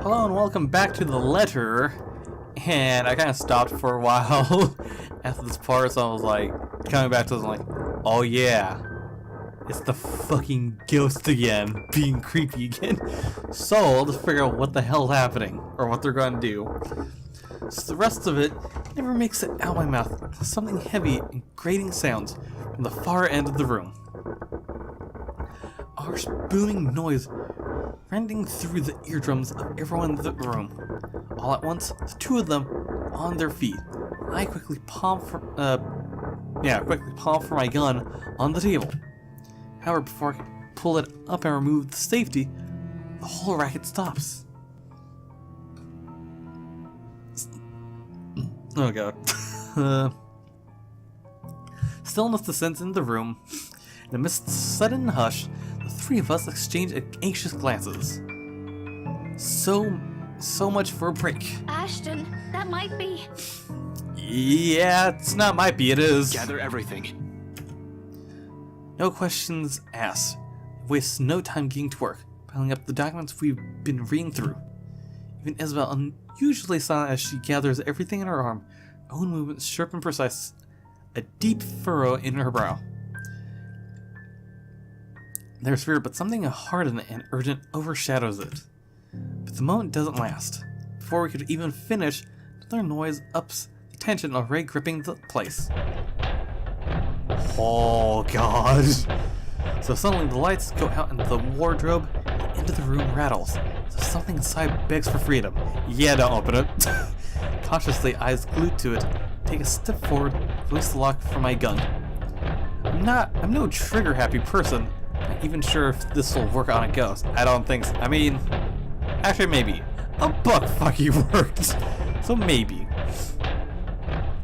Hello and welcome back to the letter. And I kind of stopped for a while after this part, so I was like, coming back to this, I'm like, oh yeah, it's the fucking ghost again, being creepy again. So I'll just figure out what the hell's happening, or what they're going to do. So the rest of it never makes it out of my mouth. Something heavy and grating sounds from the far end of the room. A harsh booming noise rending through the eardrums of everyone in the room. All at once, the two of them on their feet. I quickly palm for my gun on the table. However, before I pull it up and remove the safety, the whole racket stops. Oh god. Stillness descends into the room. In the midst of sudden hush, the three of us exchange anxious glances. So much for a break. Ashton, that might be... Yeah, it's not might be, it is. Gather everything. No questions asked. Waste no time getting to work, piling up the documents we've been reading through. Even Isabel, unusually silent as she gathers everything in her arm, her own movements sharp and precise, a deep furrow in her brow. There's fear, but something hardened and urgent overshadows it. But the moment doesn't last. Before we could even finish, another noise ups the tension already gripping the place. Oh god. So suddenly the lights go out and the wardrobe into the room rattles. So something inside begs for freedom. Yeah, don't open it. Cautiously, eyes glued to it, take a step forward, release the lock from my gun. I'm no trigger happy person. Not even sure if this will work on a ghost. I don't think so. I mean, actually maybe. A buck fucking worked. So maybe.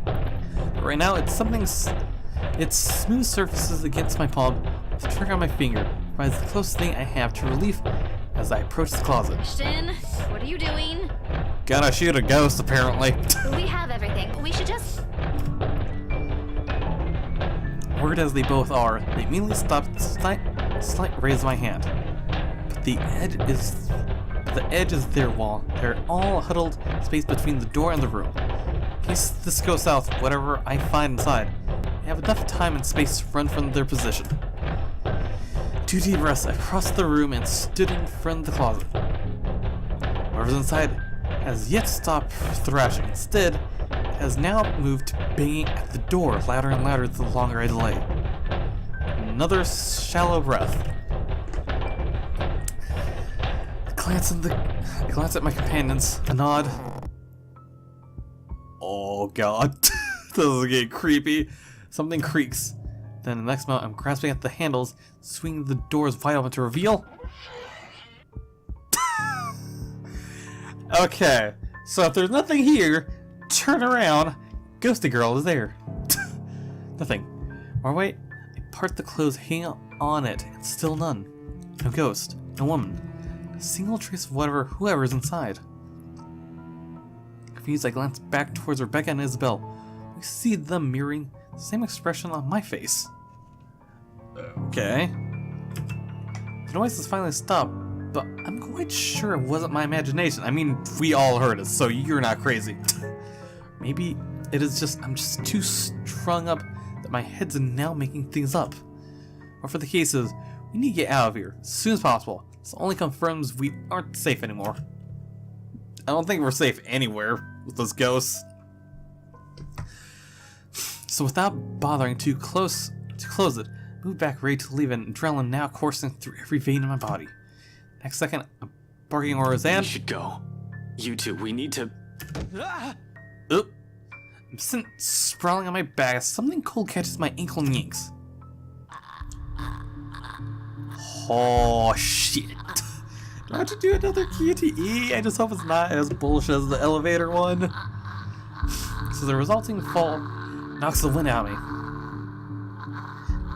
But right now it's smooth surfaces against my palm, with a trigger on my finger, provides the closest thing I have to relief as I approach the closet. Ashton, what are you doing? Gonna shoot a ghost, apparently. We have everything. We should just... Worried as they both are, they immediately stop the slight raise of my hand. But the edge is their wall. They're all huddled space between the door and the room. In case this goes south, whatever I find inside, they have enough time and space to run from their position. 2 deep breaths, I crossed the room and stood in front of the closet. Whoever's inside has yet to stop thrashing. Instead, has now moved to banging at the door louder and louder the longer I delay. Another shallow breath. I glance at my companions, a nod. Oh god. This is getting creepy. Something creaks. Then the next moment I'm grasping at the handles, swinging the doors wide open to reveal. Okay, so if there's nothing here, turn around. Ghosty girl is there. Nothing. Or wait, I part the clothes hanging on it, and still none. No ghost, no woman. A single trace of whoever's inside. Confused, I glance back towards Rebecca and Isabel. We see them mirroring the same expression on my face. Okay. The noise has finally stopped, but I'm quite sure it wasn't my imagination. I mean, we all heard it, so you're not crazy. Maybe it is just I'm just too strung up that my head's now making things up. Whatever the case is, we need to get out of here as soon as possible. This only confirms we aren't safe anymore. I don't think we're safe anywhere with those ghosts. So without bothering to close it, move back ready to leave, and adrenaline now coursing through every vein in my body. Next second, I'm barking orders and... We should go. You two, we need to... Oop. I'm sitting sprawling on my back as something cold catches my ankle and yanks. Oh shit. Do I have to do another QTE? I just hope it's not as bullshit as the elevator one. So the resulting fall knocks the wind out of me.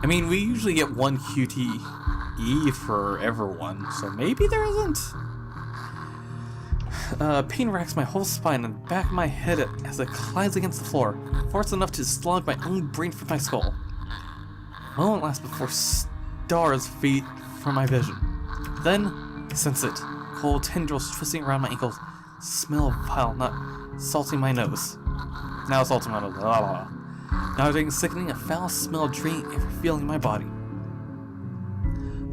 I mean, we usually get 1 QTE for everyone, so maybe there isn't. Pain racks my whole spine and the back of my head as it collides against the floor, force enough to slug my own brain from my skull. A moment lasts before stars fade from my vision. Then, sense it. cold tendrils twisting around my ankles. Smell of vile, not salting my nose. Now salting my nose. Blah, blah, blah. Now getting sickening, a foul smell draining every feeling in my body.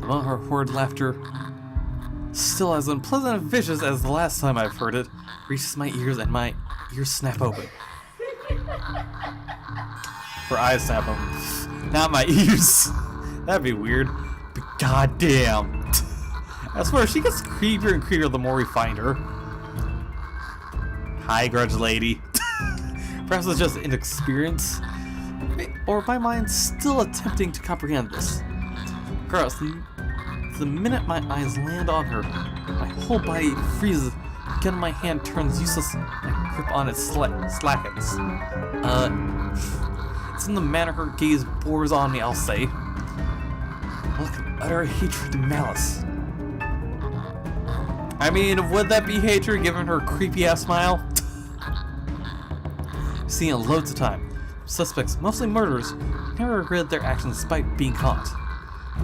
The moment her horrid laughter, still as unpleasant and vicious as the last time I've heard it, reaches my ears and my ears snap open. Her eyes snap open. Not my ears. That'd be weird. But goddamn. I swear, she gets creepier and creepier the more we find her. Hi, grudge lady. Perhaps it's just inexperience, or my mind still attempting to comprehend this. Gross. The minute my eyes land on her, my whole body freezes. The gun in my hand turns useless. My grip on it slackens. It's in the manner her gaze bores on me, I'll say. A look of utter hatred and malice. I mean, would that be hatred given her creepy-ass smile? I've seen it loads of time. Suspects, mostly murderers, never regret their actions despite being caught.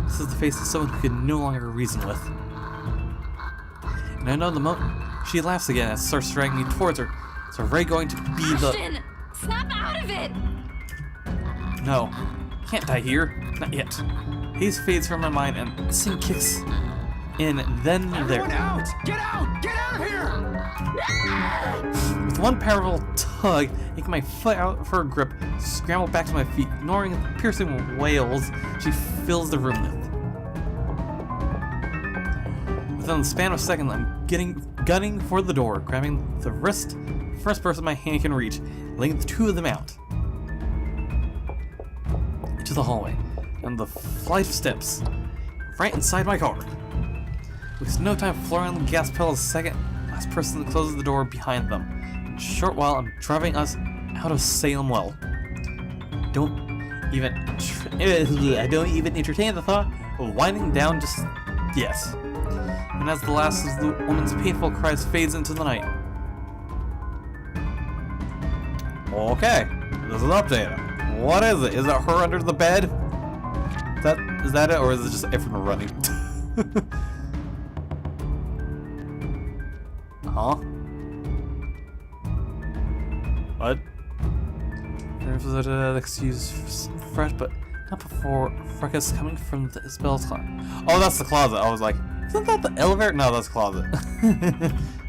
This is the face of someone who can no longer reason with. And I know the moment she laughs again and starts dragging me towards her. It's already going to be Ashton, snap out of it! No, can't die here. Not yet. Haze fades from my mind and this thing kicks in then Everyone there. out! Get out! Get out of here! With one powerful tug, making my foot out of her grip, scramble back to my feet, ignoring the piercing wails she fills the room with. Within the span of a second, I'm gunning for the door, grabbing the first person my hand can reach, laying the two of them out. Into the hallway, and the flight of steps, right inside my car. With no time flooring on the gas pedal a second, last person closes the door behind them. In a short while, I'm driving us out of Salem Well. I don't even entertain the thought of winding down just yes. And as the last of the woman's painful cries fades into the night. Okay, this is updated. What is it? Is it her under the bed? Is that it, or is it just everyone running? Huh? What? There's an excuse fresh, but not before fracas coming from the Isabel's closet. Oh, that's the closet. I was like, isn't that the elevator? No, that's the closet.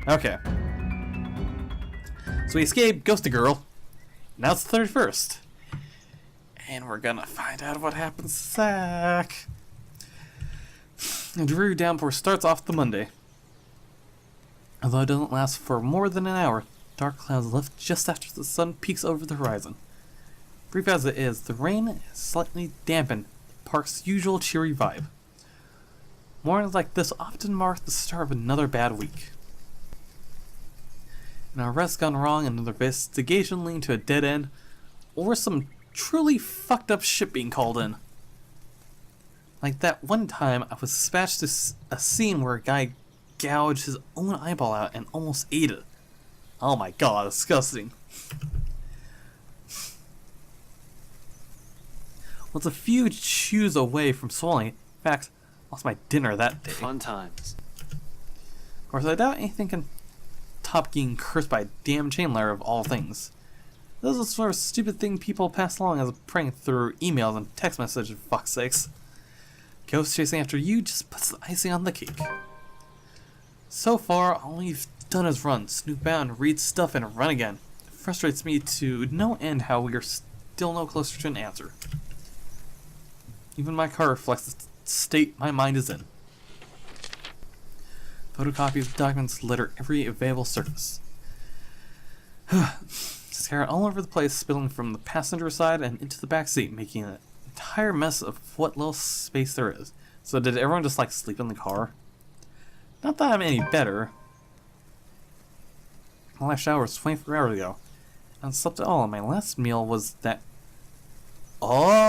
Okay. So we escaped Ghosty Girl. Now it's the 31st. And we're gonna find out what happens to Zach. A dreary downpour starts off the Monday. Although it doesn't last for more than an hour, dark clouds lift just after the sun peaks over the horizon. Brief as it is, the rain has slightly dampened the park's usual cheery vibe. Mornings like this often mark the start of another bad week. An arrest gone wrong, another investigation leading to a dead end, or some truly fucked up shit being called in. Like that one time I was dispatched to a scene where a guy gouged his own eyeball out and almost ate it. Oh my god, disgusting. Was a few chews away from swallowing it. In fact, lost my dinner that day. Fun times. Of course, I doubt anything can top getting cursed by a damn chain letter of all things. This is the sort of stupid thing people pass along as a prank through emails and text messages, for fuck's sakes. Ghost chasing after you just puts the icing on the cake. So far, all you've done is run, snoop out, and read stuff and run again. It frustrates me to no end how we are still no closer to an answer. Even my car reflects the state my mind is in. Photocopies of documents litter every available surface. Scattered all over the place, spilling from the passenger side and into the back seat, making an entire mess of what little space there is. So did everyone just like sleep in the car? Not that I'm any better. My last shower was 24 hours ago. I haven't slept at all, and my last meal was that... Oh!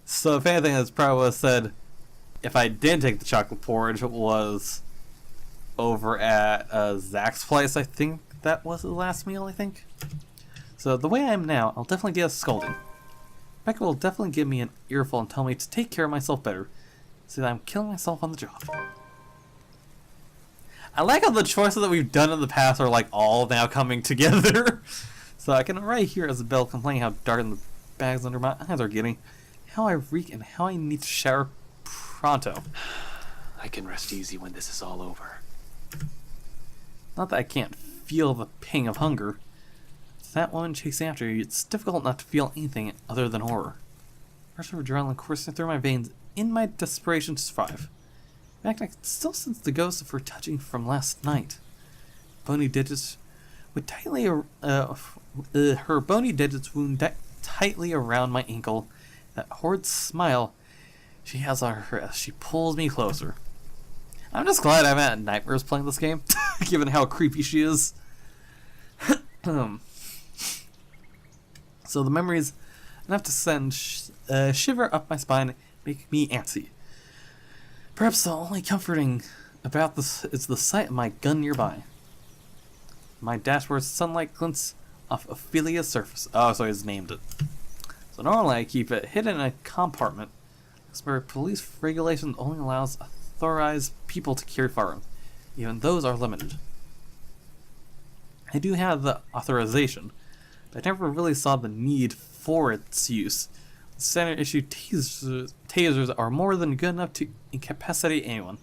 So if anything, that's probably what I said if I didn't take the chocolate porridge, it was over at Zach's place, I think that was the last meal, I think. So the way I am now, I'll definitely get a scolding. Becca will definitely give me an earful and tell me to take care of myself better. See that I'm killing myself on the job. I like how the choices that we've done in the past are like all now coming together. So I can already hear Isabel complaining how dark the bags under my eyes are getting, how I reek, and how I need to shower pronto. I can rest easy when this is all over. Not that I can't feel the pang of hunger. It's that woman chasing after you. It's difficult not to feel anything other than horror. Rush of adrenaline coursing through my veins in my desperation to survive. In fact, I can still sense the ghost of her touching from last night. Bony digits would tightly, her bony digits wound tightly around my ankle. That horrid smile she has on her as she pulls me closer. I'm just glad I haven't had nightmares playing this game, given how creepy she is. So the memories enough to send shiver up my spine, make me antsy. Perhaps the only comforting about this is the sight of my gun nearby. My dashboard sunlight glints off Ophelia's surface. Oh, so he's named it. So normally I keep it hidden in a compartment. That's where police regulation only allows authorized people to carry firearms. Even those are limited. I do have the authorization, but I never really saw the need for its use. The standard issue tasers are more than good enough to incapacitate anyone.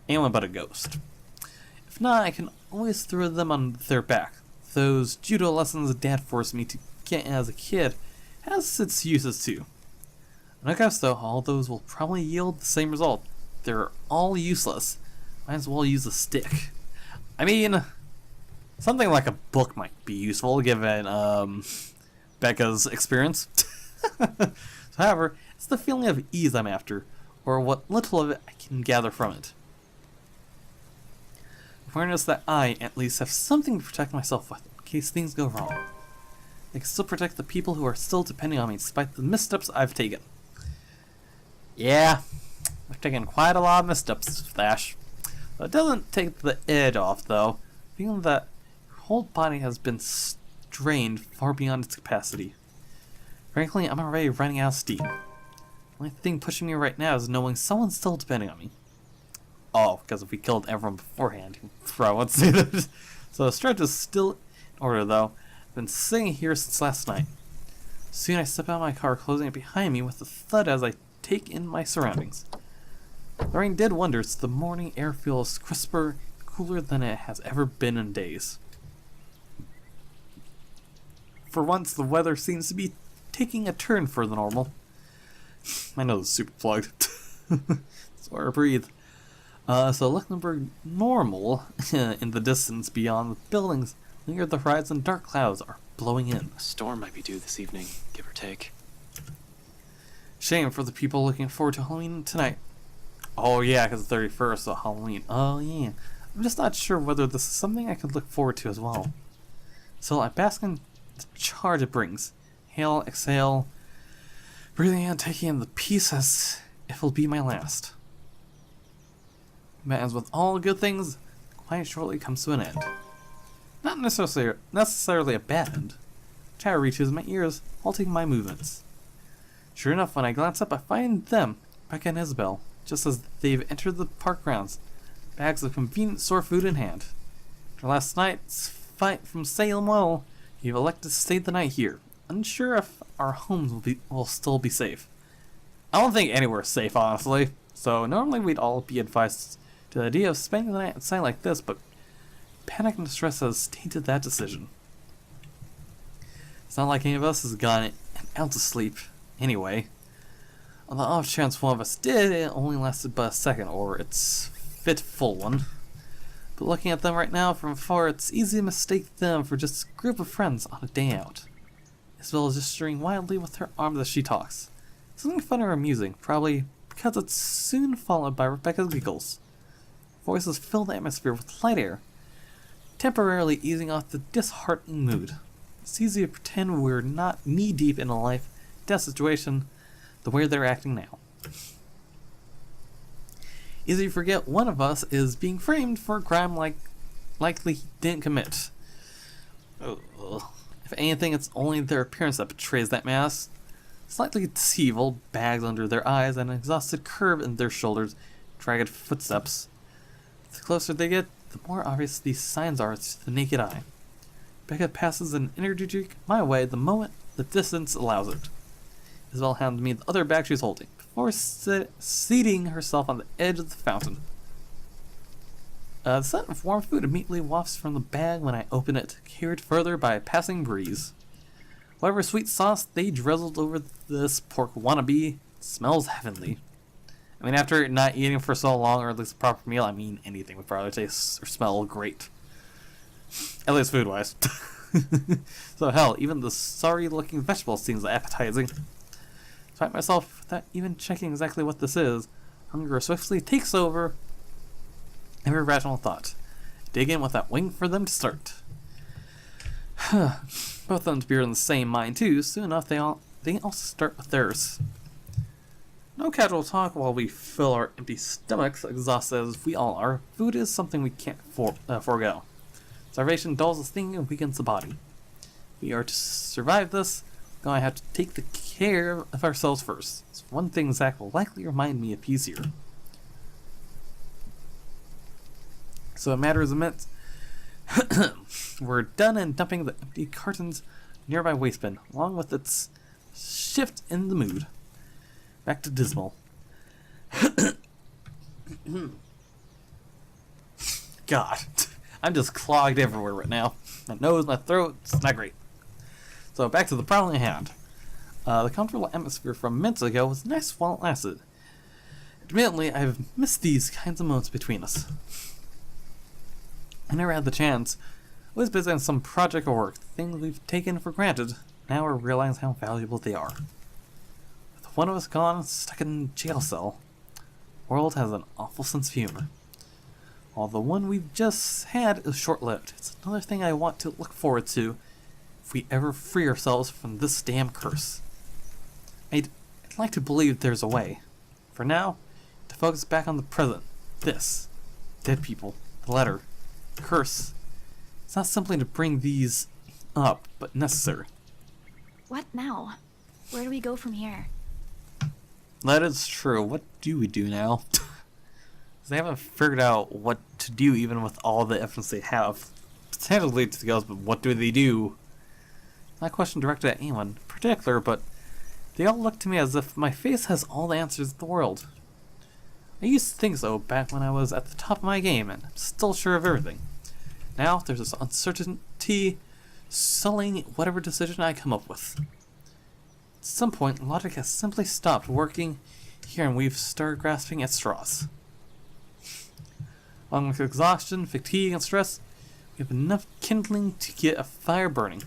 Anyone but a ghost. If not, I can always throw them on their back. Those judo lessons Dad forced me to get as a kid has its uses too. On a ghost though, all those will probably yield the same result. They're all useless. Might as well use a stick. I mean, something like a book might be useful given Becca's experience. However, it's the feeling of ease I'm after, or what little of it I can gather from it. Awareness that I, at least, have something to protect myself with in case things go wrong. I can still protect the people who are still depending on me despite the missteps I've taken. Yeah, I've taken quite a lot of missteps, Flash. But it doesn't take the edge off, though, feeling that your whole body has been strained far beyond its capacity. Frankly, I'm already running out of steam. The only thing pushing me right now is knowing someone's still depending on me. Oh, because if we killed everyone beforehand, you can throw and say that. So the stretch is still in order, though. I've been sitting here since last night. Soon I step out of my car, closing it behind me with a thud as I take in my surroundings. The rain did wonders. The morning air feels crisper, cooler than it has ever been in days. For once, the weather seems to be taking a turn for the normal. My nose is super plugged. So I breathe. So looking for normal in the distance beyond the buildings, linger the horizon, dark clouds are blowing in. A storm might be due this evening, give or take. Shame for the people looking forward to Halloween tonight. Oh yeah, because the 31st of Halloween. Oh yeah. I'm just not sure whether this is something I could look forward to as well. So I bask in the charge it brings. Inhale, exhale, breathing in, taking in the peace as if it'll be my last. But as with all good things, quiet shortly comes to an end. Not necessarily a bad end. Chatter reaches my ears, halting my movements. Sure enough, when I glance up, I find them, Becca and Isabel, just as they've entered the park grounds, bags of convenient store food in hand. After last night's fight from Salem Well, you've elected to stay the night here, unsure if our homes will still be safe. I don't think anywhere's safe, honestly, so normally we'd all be advised to the idea of spending the night inside like this, but panic and stress has tainted that decision. It's not like any of us has gotten an ounce of sleep, anyway. On the off chance one of us did, it only lasted but a second, or its fitful one. But looking at them right now from afar, it's easy to mistake them for just a group of friends on a day out. Isabel is gesturing wildly with her arms as she talks. Something fun or amusing, probably because it's soon followed by Rebecca's giggles. Voices fill the atmosphere with light air, temporarily easing off the disheartening mood. It's easy to pretend we're not knee-deep in a life-death situation the way they're acting now. Easy to forget one of us is being framed for a crime likely he didn't commit. Ugh. If anything, it's only their appearance that betrays that mask. Slightly deceitful, bags under their eyes, and an exhausted curve in their shoulders, dragged footsteps. The closer they get, the more obvious these signs are to the naked eye. Becca passes an energy drink my way the moment the distance allows it. Isabel hands me the other bag she's holding, before seating herself on the edge of the fountain. The scent of warm food immediately wafts from the bag when I open it, carried further by a passing breeze. Whatever sweet sauce they drizzled over this pork wannabe smells heavenly. I mean, after not eating for so long, or at least a proper meal, I mean, anything would probably taste or smell great. At least food-wise. So hell, even the sorry-looking vegetable seems appetizing. Despite myself, without even checking exactly what this is, hunger swiftly takes over every rational thought. Dig in without waiting for them to start. Both of them to be in the same mind too. Soon enough, they also start with theirs. No casual talk while we fill our empty stomachs, exhausted as we all are. Food is something we can't forego. Starvation dulls the thinking and weakens the body. If we are to survive this, we're going to have to take the care of ourselves first. It's one thing Zach will likely remind me of easier. So it matters immense. We're done and dumping the empty cartons nearby waste bin, along with its shift in the mood. Back to dismal. God, I'm just clogged everywhere right now. My nose, my throat, it's not great. So back to the problem at hand. The comfortable atmosphere from minutes ago was nice while it lasted. Admittedly, I've missed these kinds of moments between us. I never had the chance. I was busy on some project or work, things we've taken for granted. Now we're realizing how valuable they are. With one of us gone, stuck in a jail cell, the world has an awful sense of humor. While the one we've just had is short-lived, it's another thing I want to look forward to if we ever free ourselves from this damn curse. I'd like to believe there's a way. For now, to focus back on the present. This. Dead people. The letter. The curse. It's not simply to bring these up, but necessary. What now? Where do we go from here? That is true. What do we do now? They haven't figured out what to do even with all the evidence they have. Potentially to the girls, but what do they do? Not a question directed at anyone in particular, but they all look to me as if my face has all the answers in the world. I used to think so back when I was at the top of my game, and I'm still sure of everything. Now, there's this uncertainty sullying whatever decision I come up with. At some point, logic has simply stopped working here, and we've started grasping at straws. Along with exhaustion, fatigue, and stress, we have enough kindling to get a fire burning.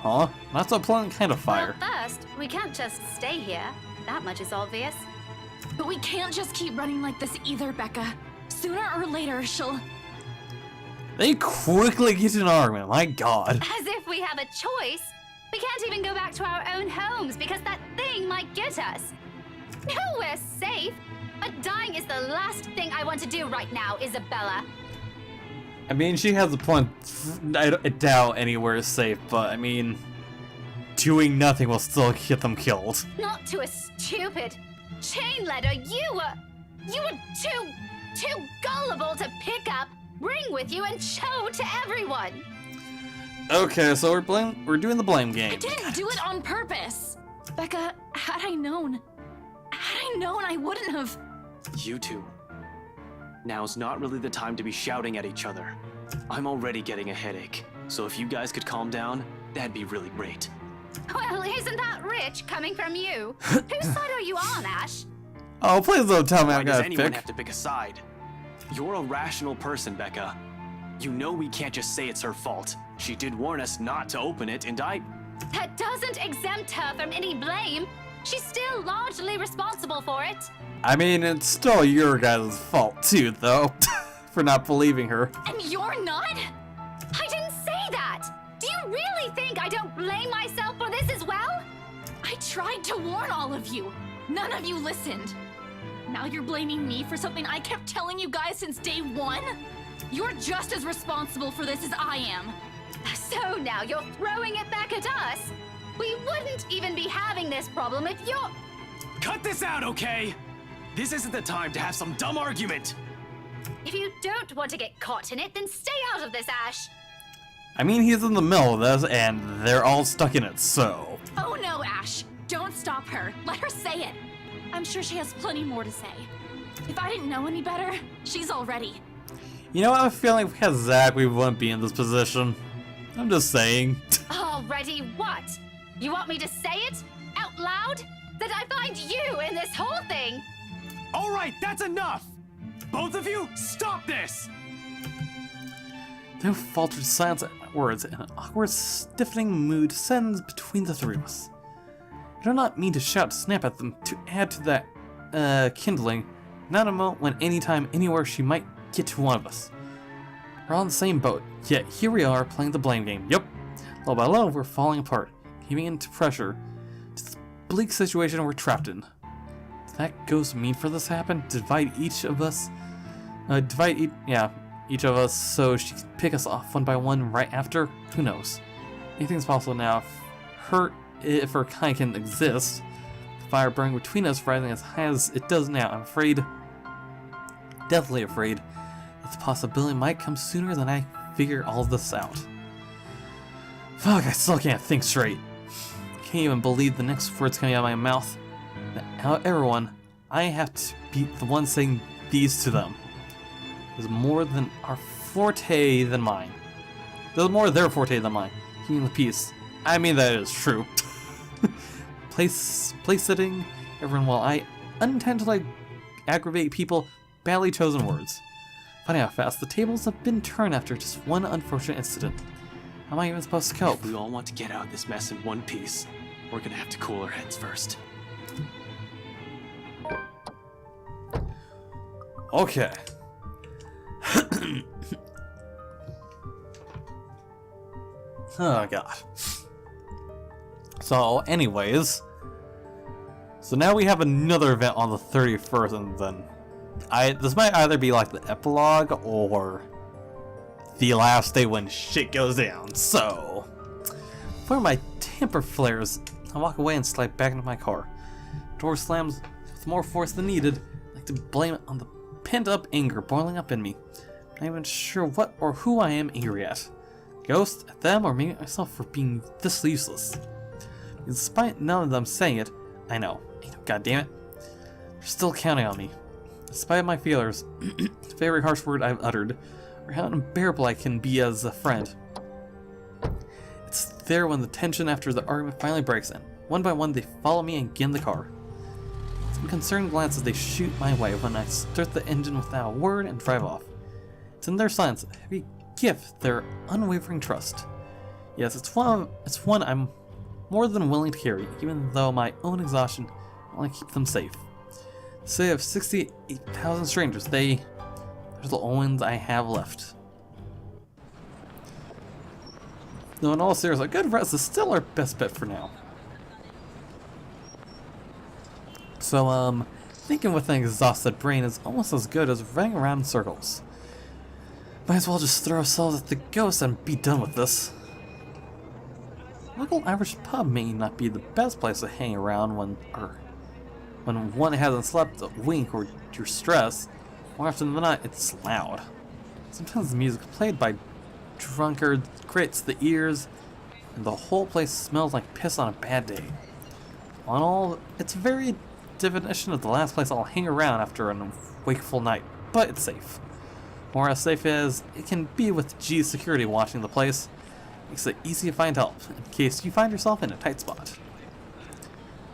Huh? Not so pleasant kind of fire. Well, first, we can't just stay here. That much is obvious. But we can't just keep running like this either, Becca. Sooner or later, she'll... They quickly get in an argument, my god. As if we have a choice. We can't even go back to our own homes because that thing might get us. No, we're safe. But dying is the last thing I want to do right now, Isabella. I mean, she has a point. I doubt anywhere is safe, but I mean, doing nothing will still get them killed. Not to a stupid chain letter. You were too gullible to pick up, bring with you, and show to everyone. Okay, so we're doing the blame game. I didn't do it on purpose. Becca, had I known, I wouldn't have... You two. Now's not really the time to be shouting at each other. I'm already getting a headache, so if you guys could calm down, that'd be really great. Well, isn't that rich coming from you? Whose side are you on, Ash? Oh, please don't tell me Why I does gotta anyone pick. have to pick a side? You're a rational person, Becca. You know we can't just say it's her fault. She did warn us not to open it, and That doesn't exempt her from any blame. She's still largely responsible for it. I mean, it's still your guys' fault too, though, for not believing her. And you're not? I didn't say that. Do you really think I don't blame myself for this as well? I tried to warn all of you. None of you listened. Now you're blaming me for something I kept telling you guys since day one? You're just as responsible for this as I am. So now you're throwing it back at us? We wouldn't even be having this problem if you're... Cut this out, okay? This isn't the time to have some dumb argument. If you don't want to get caught in it, then stay out of this, Ash. I mean, he's in the middle of this, and they're all stuck in it, so... Oh no, Ash! Don't stop her. Let her say it. I'm sure she has plenty more to say. If I didn't know any better, she's all ready. You know, I have a feeling if we had Zach, we wouldn't be in this position. I'm just saying. Already what? You want me to say it? Out loud? That I find you in this whole thing? All right, that's enough! Both of you, stop this! No faltered silence at my words, and an awkward, stiffening mood descends between the three of us. I do not mean to shout, snap at them to add to that, kindling. Not a moment when anytime, anywhere she might get to one of us. We're all in the same boat, yet here we are playing the blame game. Yep. Little by little, we're falling apart, giving into pressure to the bleak situation we're trapped in. Does that ghost mean for this to happen? Divide each of us? Each of us so she can pick us off one by one right after? Who knows? Anything's possible now if her kind can exist. The fire burning between us rising as high as it does now. I'm afraid, deathly afraid, that the possibility might come sooner than I figure all this out. Fuck, I still can't think straight. Can't even believe the next words coming out of my mouth. Now everyone, I have to be the one saying these to them. There's more than our forte than mine. There's more their forte than mine. Keeping the peace. I mean, that is true. place sitting, everyone, while I unintentionally aggravate people, badly chosen words. Funny how fast the tables have been turned after just one unfortunate incident. How am I even supposed to cope? If we all want to get out of this mess in one piece, we're gonna have to cool our heads first. Okay. Oh god. So anyways, so now we have another event on the 31st, and then this might either be like the epilogue or the last day when shit goes down. So before my temper flares, I walk away and slide back into my car. Door slams with more force than needed. I like to blame it on the pent-up anger boiling up in me. I'm not even sure what or who I am angry at. Ghost, at them, or maybe at myself for being this useless. Despite none of them saying it, I know. God damn it. They're still counting on me. Despite my failures, it's a very harsh word I've uttered, or how unbearable I can be as a friend. It's there when the tension after the argument finally breaks in. One by one, they follow me and get in the car. Some concerned glances they shoot my way when I start the engine without a word and drive off. It's in their silence, a heavy gift, their unwavering trust. Yes, it's one I'm more than willing to carry, even though my own exhaustion will only keep them safe. Say of 68,000 strangers, they're the only ones I have left. Though in all seriousness, a good rest is still our best bet for now. So, thinking with an exhausted brain is almost as good as running around in circles. Might as well just throw ourselves at the ghost and be done with this. Local Irish pub may not be the best place to hang around when one hasn't slept a wink or you're stressed. More often than not, it's loud. Sometimes the music played by drunkards grates the ears, and the whole place smells like piss on a bad day. On all, it's a very definition of the last place I'll hang around after a wakeful night, but it's safe. More as safe as it can be with G's security watching the place. Makes it easy to find help, in case you find yourself in a tight spot.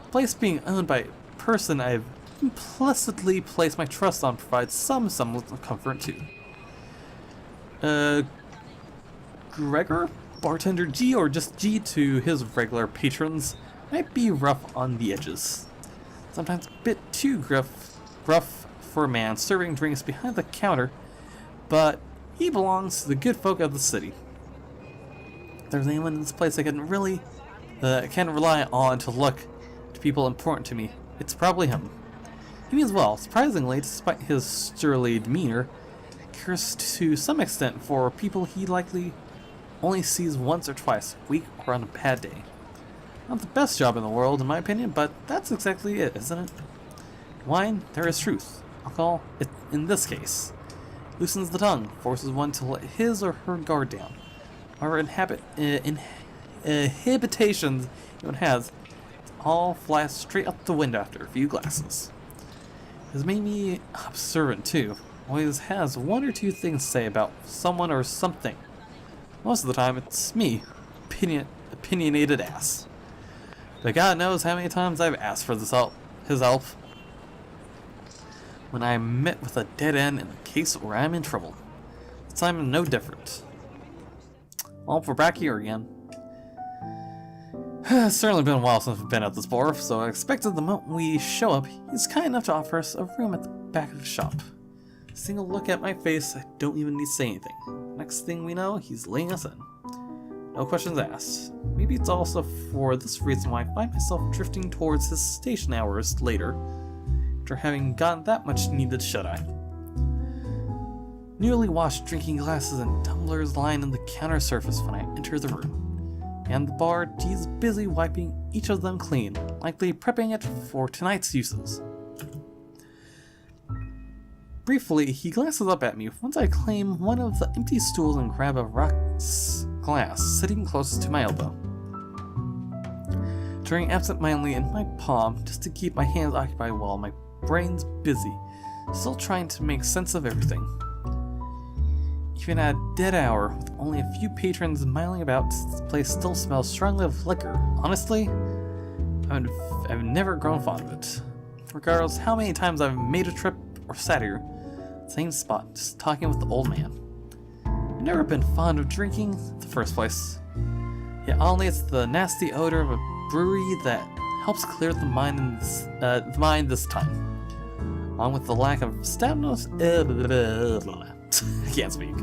The place being owned by a person I've implicitly placed my trust on provides some semblance of comfort too. Gregor? Bartender G, or just G to his regular patrons, might be rough on the edges. Sometimes a bit too rough for a man serving drinks behind the counter, but he belongs to the good folk of the city. If there's anyone in this place I can rely on to look to people important to me, it's probably him. He means well, surprisingly, despite his surly demeanor, cares to some extent for people he likely only sees once or twice a week or on a bad day. Not the best job in the world, in my opinion, but that's exactly it, isn't it? In wine, there is truth. Alcohol, in this case, loosens the tongue, forces one to let his or her guard down. However, inhibitions one has, it all flies straight out the window after a few glasses. It's made me observant too. Always has one or two things to say about someone or something. Most of the time, it's me, opinionated ass. But God knows how many times I've asked for his help. When I'm met with a dead end in a case where I'm in trouble. This time I'm no different. Well, we're back here again. It's certainly been a while since we've been at this bar, so I expected the moment we show up, he's kind enough to offer us a room at the back of the shop. A single look at my face, I don't even need to say anything. Next thing we know, he's laying us in. No questions asked. Maybe it's also for this reason why I find myself drifting towards his station hours later, after having gotten that much needed shut-eye. Newly washed drinking glasses and tumblers line in the counter surface when I enter the room. And the bar, he's busy wiping each of them clean, likely prepping it for tonight's uses. Briefly, he glances up at me once I claim one of the empty stools and grab a rock glass sitting closest to my elbow. Turning absent-mindedly in my palm just to keep my hands occupied while my brain's busy, still trying to make sense of everything. Even at a dead hour, with only a few patrons miling about, this place still smells strongly of liquor. Honestly, I've never grown fond of it. Regardless how many times I've made a trip or sat here, same spot, just talking with the old man. I've never been fond of drinking in the first place. Yet only it's the nasty odor of a brewery that helps clear the mind this time. Along with the lack of stoutness, I can't speak.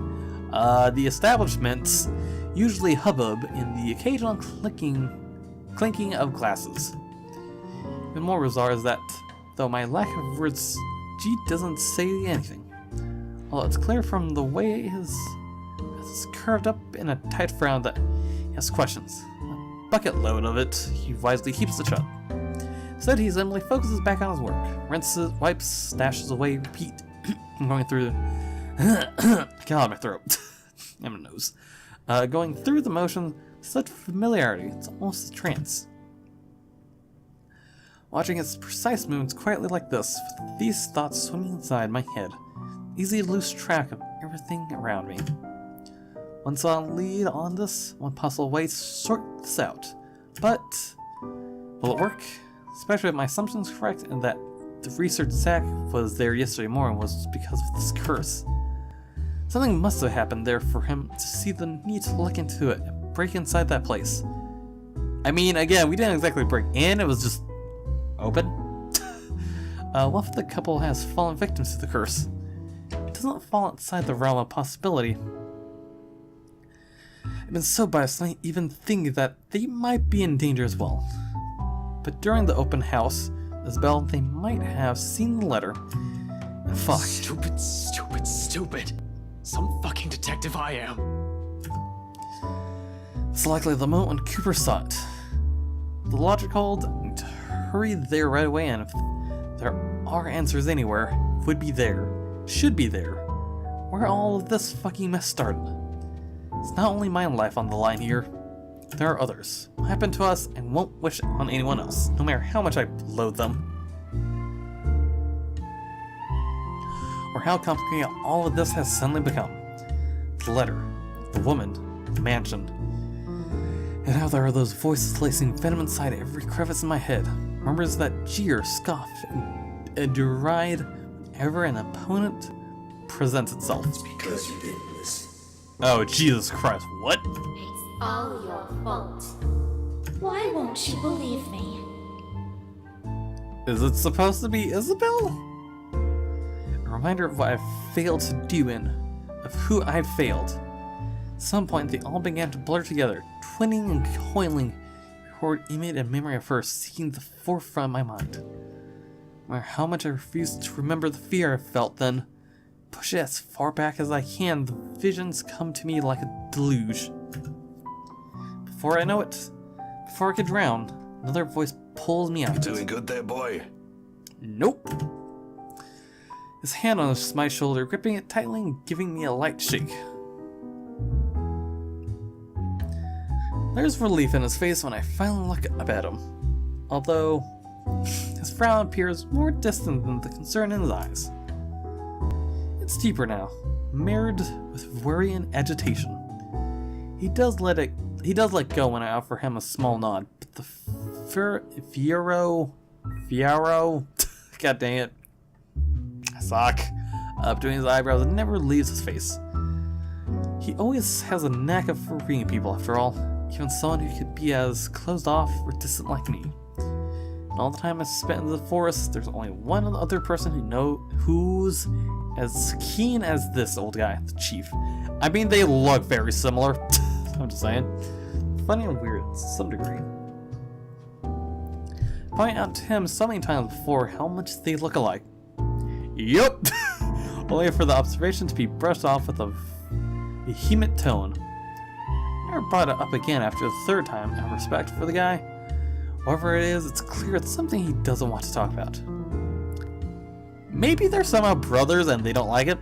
The establishment's usually hubbub in the occasional clinking of glasses. Even more bizarre is that, though my lack of words, G doesn't say anything. Although it's clear from the way his is curved up in a tight frown that he has questions. A bucket load of it, he wisely keeps it shut. Instead, he simply focuses back on his work, rinses, wipes, stashes away, repeat, going through God, my throat. And my nose. Going through the motion, such familiarity, it's almost a trance. Watching its precise movements quietly like this, with these thoughts swimming inside my head, easy to lose track of everything around me. One solid lead on this, one possible way to sort this out. But, will it work? Especially if my assumption's correct and that the research Zach was there yesterday morning was because of this curse. Something must have happened there for him to see the need to look into it and break inside that place. I mean, again, we didn't exactly break in, it was just open. What if the couple has fallen victim to the curse? It doesn't fall outside the realm of possibility. I've been so biased I even think that they might be in danger as well. But during the open house, Isabel, they might have seen the letter. And fuck. Stupid. Some fucking detective I am. It's likely the moment when Cooper saw it. The logic holds to hurry there right away, and if there are answers anywhere, would be there, should be there, where all of this fucking mess started. It's not only my life on the line here. There are others. What happened to us and won't wish it on anyone else, no matter how much I loathe them. Or how complicated all of this has suddenly become. The letter, the woman, the mansion, and how there are those voices lacing venom inside every crevice in my head. Remembers that jeer, scoff, and deride whenever an opponent presents itself. It's because you didn't listen. Oh, Jesus Christ, what? It's all your fault. Why won't you believe me? Is it supposed to be Isabel? A reminder of what I've failed to do and of who I've failed. At some point, they all began to blur together, twinning and coiling, record image and memory of her seeking the forefront of my mind. No matter how much I refused to remember the fear I felt then, push it as far back as I can, the visions come to me like a deluge. before I know it, before I could drown, another voice pulls me out. You doing good there, boy? Nope. His hand on my shoulder, gripping it tightly and giving me a light shake. There's relief in his face when I finally look up at him, although his frown appears more distant than the concern in his eyes. It's deeper now, marred with worry and agitation. He does let go when I offer him a small nod, but the Fiero, god dang it, I suck, between his eyebrows and never leaves his face. He always has a knack of reading people, after all, even someone who could be as closed off or distant like me. And all the time I spent in the forest, there's only one other person who's as keen as this old guy, the chief. I mean, they look very similar. I'm just saying. Funny and weird to some degree. Pointing out to him so many times before how much they look alike. Yup! Only for the observation to be brushed off with a vehement tone. Never brought it up again after the third time out of respect for the guy. Whatever it is, it's clear it's something he doesn't want to talk about. Maybe they're somehow brothers and they don't like it.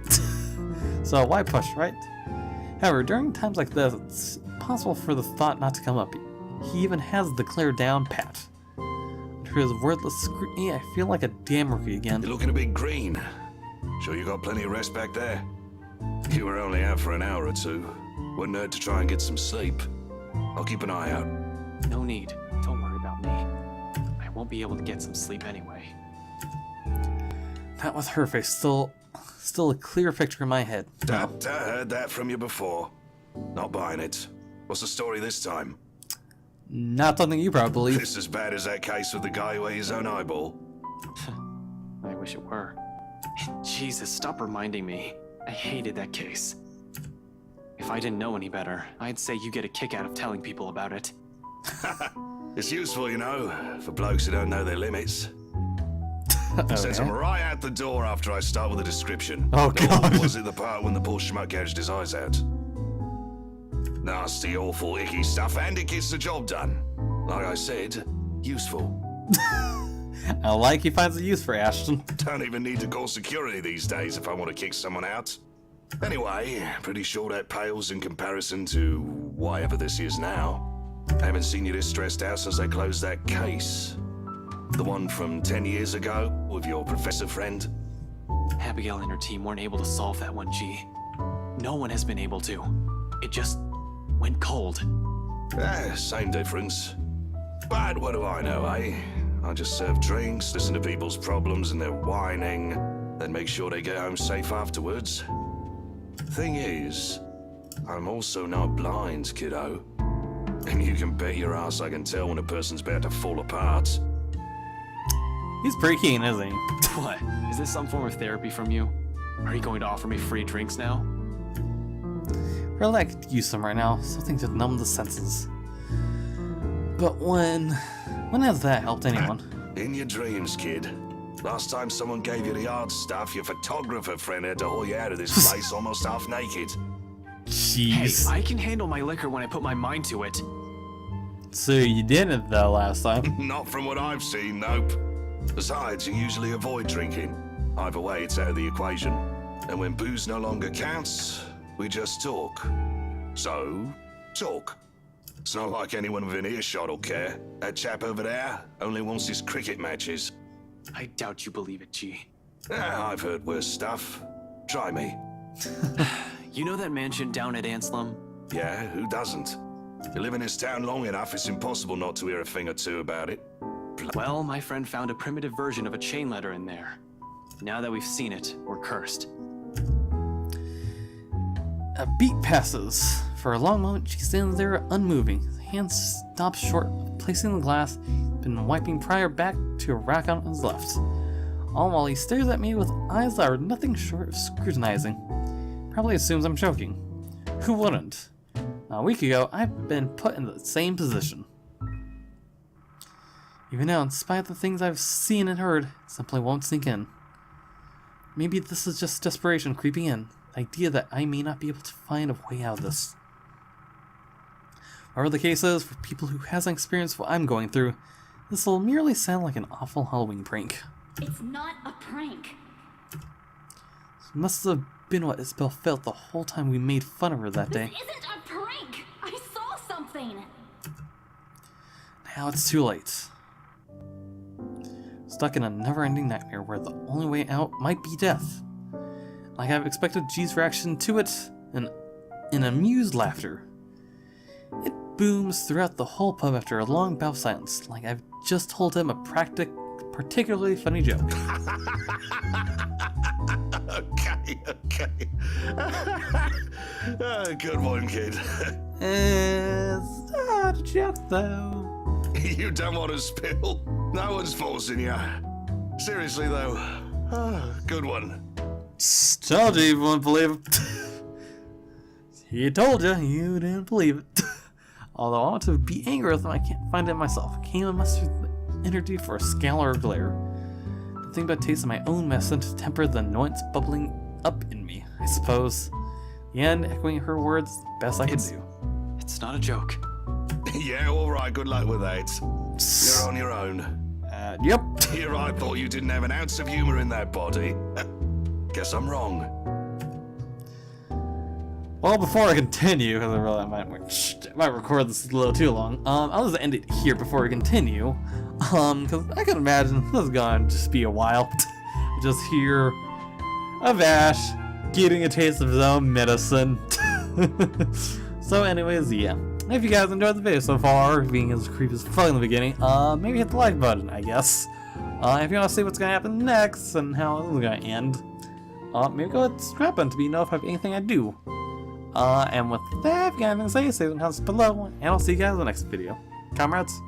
So why push, right? However, during times like this, it's possible for the thought not to come up. He even has the clear down pat. After his wordless scrutiny, I feel like a damn rookie again. You're looking a bit green. Sure you got plenty of rest back there? You were only out for an hour or two. Wouldn't hurt to try and get some sleep. I'll keep an eye out. No need. Don't worry about me. I won't be able to get some sleep anyway. Not with her face, still a clear picture in my head. I heard that from you before. Not buying it. What's the story this time? Not something you probably believe. This as bad as that case with the guy who ate his own eyeball. I wish it were. Jesus, stop reminding me. I hated that case. If I didn't know any better, I'd say you get a kick out of telling people about it. It's useful, you know, for blokes who don't know their limits. Sends them right out the door after I start with a description. Oh, God. Or was it the part when the poor schmuck gouged his eyes out? Nasty, awful, icky stuff, and it gets the job done. Like I said, useful. I like he finds a use for Ashton. Don't even need to call security these days if I want to kick someone out. Anyway, pretty sure that pales in comparison to whatever this is now. I haven't seen you this stressed out since I closed that case. The one from 10 years ago with your professor friend. Abigail and her team weren't able to solve that one, G. No one has been able to. It just went cold. Same difference. But what do I know, eh? I just serve drinks, listen to people's problems and their whining, then make sure they get home safe afterwards. Thing is, I'm also not blind, kiddo. And you can bet your ass I can tell when a person's about to fall apart. He's pretty keen, isn't he? What? Is this some form of therapy from you? Are you going to offer me free drinks now? Really, I could use some right now, something to numb the senses. But when has that helped anyone? In your dreams, kid. Last time someone gave you the hard stuff, your photographer friend had to haul you out of this place almost half naked. Jeez. Hey, I can handle my liquor when I put my mind to it. So you didn't though last time. Not from what I've seen, nope. Besides, you usually avoid drinking. Either way, it's out of the equation. And when booze no longer counts, we just talk. So, talk. It's not like anyone within earshot will care. That chap over there only wants his cricket matches. I doubt you believe it, G. I've heard worse stuff. Try me. You know that mansion down at Anslem? Yeah, who doesn't? You live in this town long enough, it's impossible not to hear a thing or two about it. Well, my friend found a primitive version of a chain letter in there. Now that we've seen it, we're cursed. A beat passes. For a long moment, she stands there unmoving. Her hand stops short of placing the glass, been wiping prior back to a rack on his left. All while he stares at me with eyes that are nothing short of scrutinizing. Probably assumes I'm joking. Who wouldn't? A week ago, I've been put in the same position. Even now, in spite of the things I've seen and heard, it simply won't sink in. Maybe this is just desperation creeping in. The idea that I may not be able to find a way out of this. However the case is, for people who hasn't experienced what I'm going through, this will merely sound like an awful Halloween prank. It's not a prank. This must have been what Isabel felt the whole time we made fun of her that day. This isn't a prank! I saw something! Now it's too late. Stuck in a never-ending nightmare where the only way out might be death. Like I've expected G's reaction to it, an amused laughter. It booms throughout the whole pub after a long bout of silence, like I've just told him a particularly funny joke. Okay. Good one, kid. It's not a joke, though. You don't want to spill. No one's forcing you. Seriously, though. Good one. Told you you wouldn't believe it. He told you, you didn't believe it. Although I want to be angry with him, I can't find it myself. Came and mustered the energy for a scowl or a glare. The thing about tasting my own medicine to temper the annoyance bubbling up in me, I suppose. The end, echoing her words, the best I can do. It's not a joke. Yeah, all right. Good luck with that. You're on your own. Yep. Here, I thought you didn't have an ounce of humor in that body. Guess I'm wrong. Well, before I continue, because I really might record this a little too long, I'll just end it here before we continue, because I can imagine this is going to just be a while. Just hear of Ash getting a taste of his own medicine. So anyways, yeah. If you guys enjoyed the video so far, being as creepy as fuck in the beginning, maybe hit the like button, I guess. If you want to see what's going to happen next and how this is going to end, maybe go hit the subscribe button to be notified of anything I do. And with that, if you got anything to say, say it in the comments below, and I'll see you guys in the next video. Comrades,